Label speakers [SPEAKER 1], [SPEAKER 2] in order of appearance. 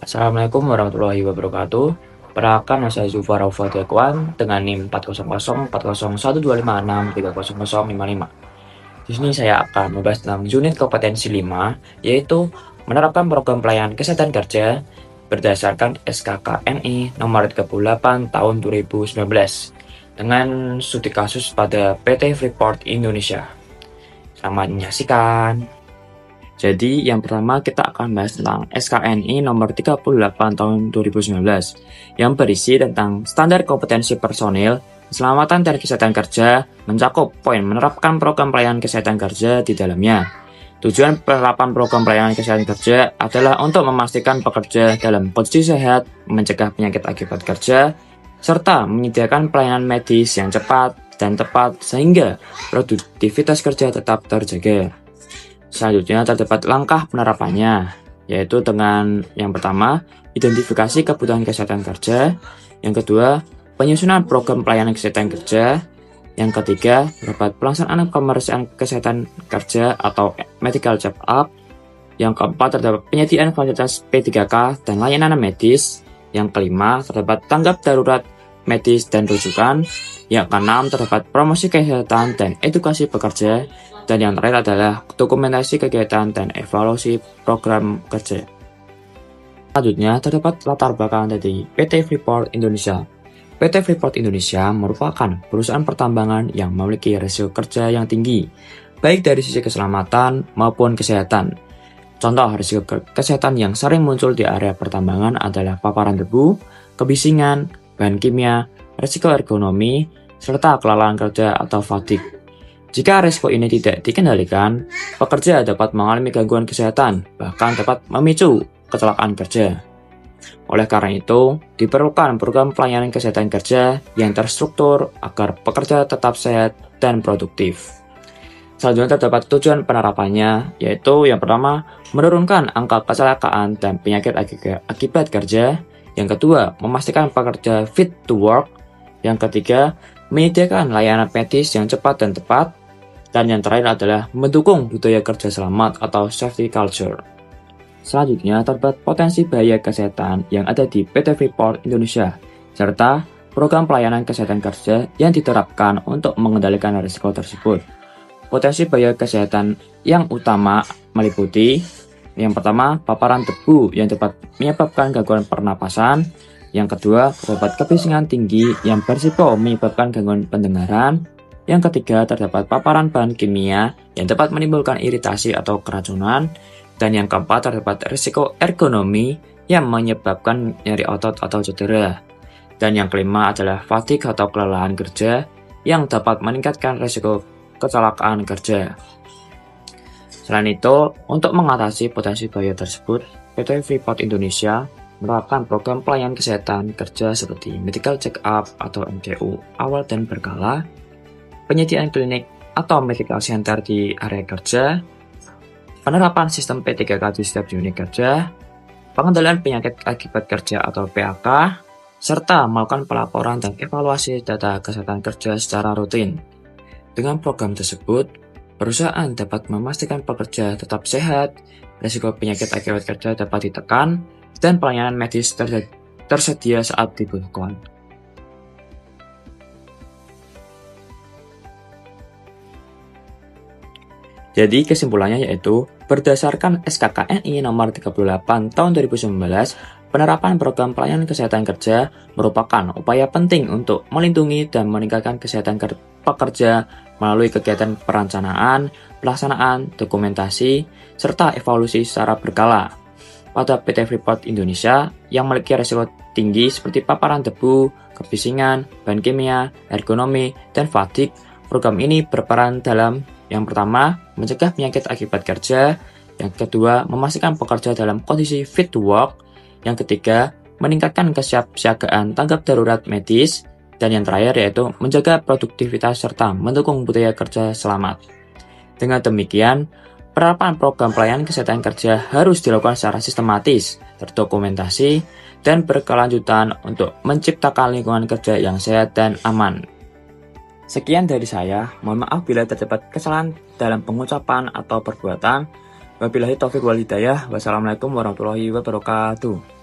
[SPEAKER 1] Assalamualaikum warahmatullahi wabarakatuh. Perkenalkan, saya Zufar Raufadekwan dengan NIM 400401256300055. Di sini saya akan membahas tentang unit kompetensi 5, yaitu menerapkan program pelayanan kesehatan kerja berdasarkan SKKNI nomor 38 tahun 2019 dengan studi kasus pada PT Freeport Indonesia. Selamat menyaksikan. Jadi yang pertama kita akan bahas tentang SKNI nomor 38 tahun 2019 yang berisi tentang standar kompetensi personil, keselamatan dan kesehatan kerja, mencakup poin menerapkan program pelayanan kesehatan kerja di dalamnya. Tujuan penerapan program pelayanan kesehatan kerja adalah untuk memastikan pekerja dalam kondisi sehat, mencegah penyakit akibat kerja, serta menyediakan pelayanan medis yang cepat dan tepat sehingga produktivitas kerja tetap terjaga. Selanjutnya terdapat langkah penerapannya, yaitu dengan yang pertama, identifikasi kebutuhan kesehatan kerja, yang kedua, penyusunan program pelayanan kesehatan kerja, yang ketiga, terdapat pelaksanaan pemeriksaan kesehatan kerja atau medical check-up, yang keempat, terdapat penyediaan fasilitas P3K dan layanan medis, yang kelima, terdapat tanggap darurat medis dan rujukan, yang keenam, terdapat promosi kesehatan dan edukasi pekerja, dan yang terakhir adalah dokumentasi kegiatan dan evaluasi program kerja. Selanjutnya terdapat latar belakang dari PT Freeport Indonesia. PT Freeport Indonesia merupakan perusahaan pertambangan yang memiliki risiko kerja yang tinggi, baik dari sisi keselamatan maupun kesehatan. Contoh risiko kesehatan yang sering muncul di area pertambangan adalah paparan debu, kebisingan, bahan kimia, risiko ergonomi, serta kelelahan kerja atau fatigue. Jika risiko ini tidak dikendalikan, pekerja dapat mengalami gangguan kesehatan, bahkan dapat memicu kecelakaan kerja. Oleh karena itu, diperlukan program pelayanan kesehatan kerja yang terstruktur agar pekerja tetap sehat dan produktif. Selanjutnya terdapat tujuan penerapannya, yaitu yang pertama, menurunkan angka kecelakaan dan penyakit akibat kerja. Yang kedua, memastikan pekerja fit to work. Yang ketiga, menyediakan layanan medis yang cepat dan tepat. Dan yang terakhir adalah mendukung budaya kerja selamat atau safety culture. Selanjutnya terdapat potensi bahaya kesehatan yang ada di PT Freeport Indonesia, serta program pelayanan kesehatan kerja yang diterapkan untuk mengendalikan risiko tersebut. Potensi bahaya kesehatan yang utama meliputi yang pertama, paparan debu yang dapat menyebabkan gangguan pernapasan. Yang kedua, terdapat kebisingan tinggi yang berisiko menyebabkan gangguan pendengaran. Yang ketiga, terdapat paparan bahan kimia yang dapat menimbulkan iritasi atau keracunan. Dan yang keempat, terdapat risiko ergonomi yang menyebabkan nyeri otot atau cedera. Dan yang kelima adalah fatigue atau kelelahan kerja yang dapat meningkatkan risiko kecelakaan kerja. Selain itu, untuk mengatasi potensi bahaya tersebut, PT Freeport Indonesia menerapkan program pelayanan kesehatan kerja seperti medical check-up atau MCU awal dan berkala, penyediaan klinik atau medical center di area kerja, penerapan sistem P3K di setiap unit kerja, pengendalian penyakit akibat kerja atau PAK, serta melakukan pelaporan dan evaluasi data kesehatan kerja secara rutin. Dengan program tersebut, perusahaan dapat memastikan pekerja tetap sehat, risiko penyakit akibat kerja dapat ditekan, dan pelayanan medis tersedia saat dibutuhkan. Jadi kesimpulannya yaitu, berdasarkan SKKNI nomor 38 tahun 2019, penerapan program pelayanan kesehatan kerja merupakan upaya penting untuk melindungi dan meningkatkan kesehatan pekerja melalui kegiatan perencanaan, pelaksanaan, dokumentasi, serta evaluasi secara berkala. Pada PT Freeport Indonesia yang memiliki risiko tinggi seperti paparan debu, kebisingan, bahan kimia, ergonomi, dan fatigue, program ini berperan dalam yang pertama, mencegah penyakit akibat kerja. Yang kedua, memastikan pekerja dalam kondisi fit to work. Yang ketiga, meningkatkan kesiapsiagaan tanggap darurat medis. Dan yang terakhir yaitu menjaga produktivitas serta mendukung budaya kerja selamat. Dengan demikian, penerapan program pelayanan kesehatan kerja harus dilakukan secara sistematis, terdokumentasi, dan berkelanjutan untuk menciptakan lingkungan kerja yang sehat dan aman. Sekian dari saya, mohon maaf bila terdapat kesalahan dalam pengucapan atau perbuatan. Wabillahi taufiq wal hidayah. Wassalamualaikum warahmatullahi wabarakatuh.